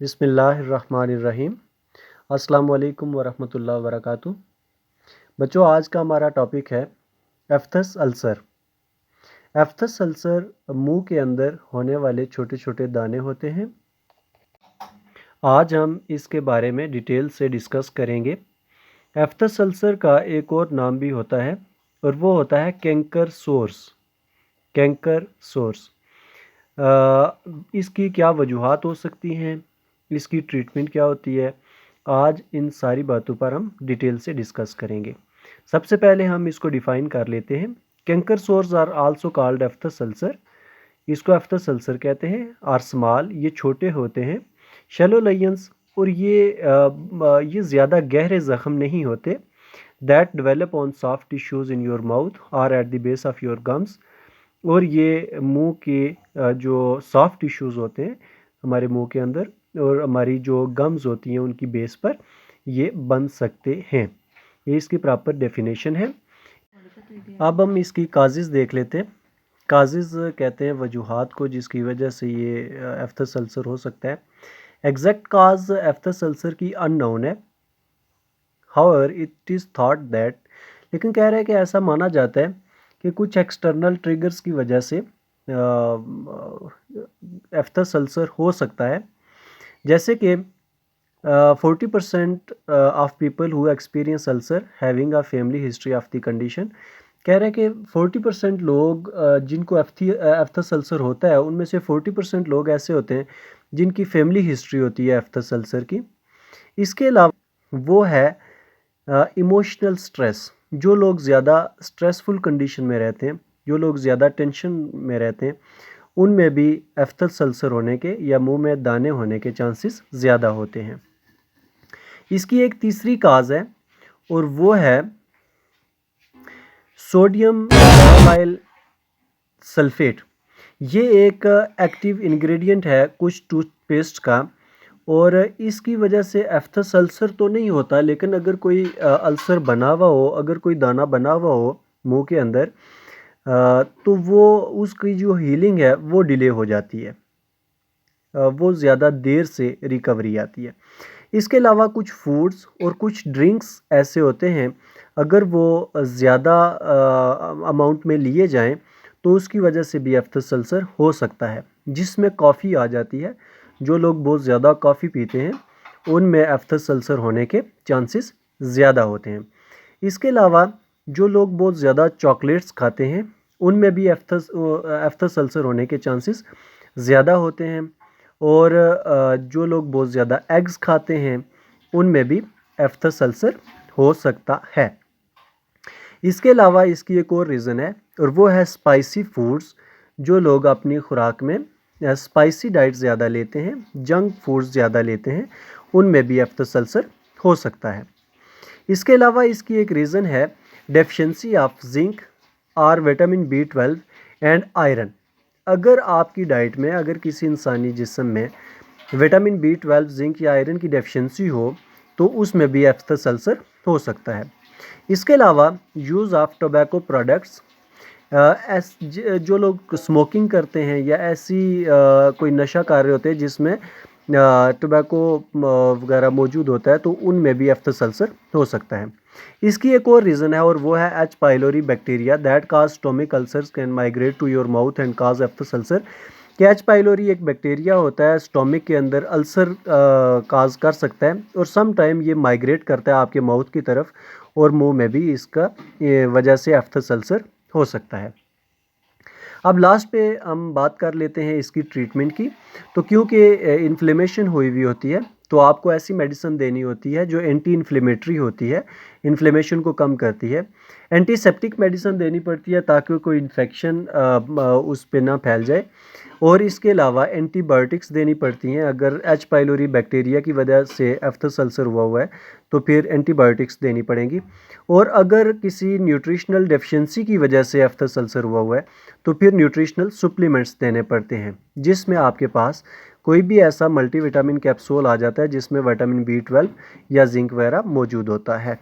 बिस्मिल्लाहिर्रहमानिर्रहीम। अस्सलाम वालेकुम वरहमतुल्लाहि वबरकातुहू। बच्चों, आज का हमारा टॉपिक है एफ्थस अल्सर। एफ्थस अल्सर मुंह के अंदर होने वाले छोटे छोटे दाने होते हैं। आज हम इसके बारे में डिटेल से डिस्कस करेंगे। एफ्थस अल्सर का एक और नाम भी होता है और वो होता है कैंकर सोर्स। कैंकर सोर्स इसकी क्या वजूहात हो सकती हैं, इसकी ट्रीटमेंट क्या होती है, आज इन सारी बातों पर हम डिटेल से डिस्कस करेंगे। सबसे पहले हम इसको डिफ़ाइन कर लेते हैं। Canker sores are also called aphthous ulcer. इसको एफ्थस अल्सर कहते हैं। आर स्मॉल, ये छोटे होते हैं। शैलो लाइंस, और ये ज़्यादा गहरे ज़ख्म नहीं होते। That develop on soft tissues in your mouth और at the base of your gums. और ये मुंह के जो सॉफ्ट टिश्यूज़ होते हैं हमारे मुंह के अंदर और हमारी जो गम्स होती हैं उनकी बेस पर ये बन सकते हैं। ये इसकी प्रॉपर डेफिनेशन है। अब हम इसकी काजेज़ देख लेते हैं। काजेज़ कहते हैं वजूहात को जिसकी वजह से ये एफ्थस अल्सर हो सकता है। एग्जैक्ट काज एफ्थस अल्सर की अननोन है। However it is thought that, लेकिन कह रहे हैं कि ऐसा माना जाता है कि कुछ एक्सटर्नल ट्रिगर्स की वजह से एफ्थस अल्सर हो सकता है। जैसे कि 40% of people who experience ulcer having a family history of the condition. कह रहे हैं कि 40% लोग जिनको एफ्थस अल्सर होता है उनमें से 40% लोग ऐसे होते हैं जिनकी फैमिली हिस्ट्री होती है एफ्थस अल्सर की। इसके अलावा वो है इमोशनल स्ट्रेस। जो लोग ज़्यादा स्ट्रेसफुल कंडीशन में रहते हैं, जो लोग ज़्यादा टेंशन में रहते हैं, उनमें भी एफ्थस अल्सर होने के या मुंह में दाने होने के चांसेस ज़्यादा होते हैं। इसकी एक तीसरी काज है और वो है सोडियम लाइल सल्फेट। ये एक एक्टिव इंग्रेडिएंट है कुछ टूथपेस्ट का, और इसकी वजह से एफ्थस अल्सर तो नहीं होता, लेकिन अगर कोई अल्सर बना हुआ हो, अगर कोई दाना बना हुआ हो मुंह के अंदर, तो वो उसकी जो हीलिंग है वो डिले हो जाती है। वो ज़्यादा देर से रिकवरी आती है। इसके अलावा कुछ फूड्स और कुछ ड्रिंक्स ऐसे होते हैं, अगर वो ज़्यादा अमाउंट में लिए जाएं तो उसकी वजह से भी एफ्थस अल्सर हो सकता है, जिसमें कॉफ़ी आ जाती है। जो लोग बहुत ज़्यादा कॉफ़ी पीते हैं उनमें एफ्थस अल्सर होने के चांसेस ज़्यादा होते हैं। इसके अलावा जो लोग बहुत ज़्यादा चॉकलेट्स खाते हैं उनमें भी एफ्थस अल्सर होने के चांसेस ज़्यादा होते हैं। और जो लोग बहुत ज़्यादा एग्स खाते हैं उनमें भी एफ्थस अल्सर हो सकता है। इसके अलावा इसकी एक और रीज़न है और वो है स्पाइसी फूड्स। जो लोग अपनी खुराक में स्पाइसी डाइट ज़्यादा लेते हैं, जंक फूड्स ज़्यादा लेते हैं, उनमें भी एफ्थस अल्सर हो सकता है। इसके अलावा इसकी एक रीज़न है डेफिशिएंसी ऑफ जिंक और विटामिन B12 एंड आयरन। अगर आपकी डाइट में, अगर किसी इंसानी जिस्म में विटामिन B12, जिंक या आयरन की डेफिशिएंसी हो तो उसमें भी एफ्थस अल्सर हो सकता है। इसके अलावा यूज़ ऑफ टोबैको प्रोडक्ट्स, जो लोग स्मोकिंग करते हैं या ऐसी कोई नशा कर रहे होते हैं जिसमें टोबैको वगैरह मौजूद होता है, तो उनमें भी एफ्थस अल्सर हो सकता है। इसकी एक और रीज़न है और वो है H pylori bacteria that cause stomach ulcers can migrate to your mouth and cause aphthous ulcer. H pylori एक बैक्टीरिया होता है स्टोमिक के अंदर, अल्सर काज कर सकता है और सम टाइम ये माइग्रेट करता है आपके माउथ की तरफ और मुंह में भी इसका वजह से एफ्थस अल्सर हो सकता है। अब लास्ट पे हम बात कर लेते हैं इसकी ट्रीटमेंट की। तो क्योंकि इन्फ्लेमेशन हुई हुई होती है तो आपको ऐसी मेडिसिन देनी होती है जो एंटी इन्फ्लेमेटरी होती है, इन्फ्लेमेशन को कम करती है। एंटीसेप्टिक मेडिसिन देनी पड़ती है ताकि कोई इन्फेक्शन उस पर ना फैल जाए। और इसके अलावा एंटीबायोटिक्स देनी पड़ती हैं। अगर एच पाइलोरी बैक्टीरिया की वजह से एफ्थस अल्सर हुआ है तो फिर एंटीबायोटिक्स देनी पड़ेंगी। और अगर किसी न्यूट्रिशनल डेफिशिएंसी की वजह से एफ्थस अल्सर हुआ है तो फिर न्यूट्रिशनल सप्लीमेंट्स देने पड़ते हैं, जिसमें आपके पास कोई भी ऐसा मल्टीविटामिन कैप्सूल आ जाता है जिसमें विटामिन B12 या जिंक वगैरह मौजूद होता है।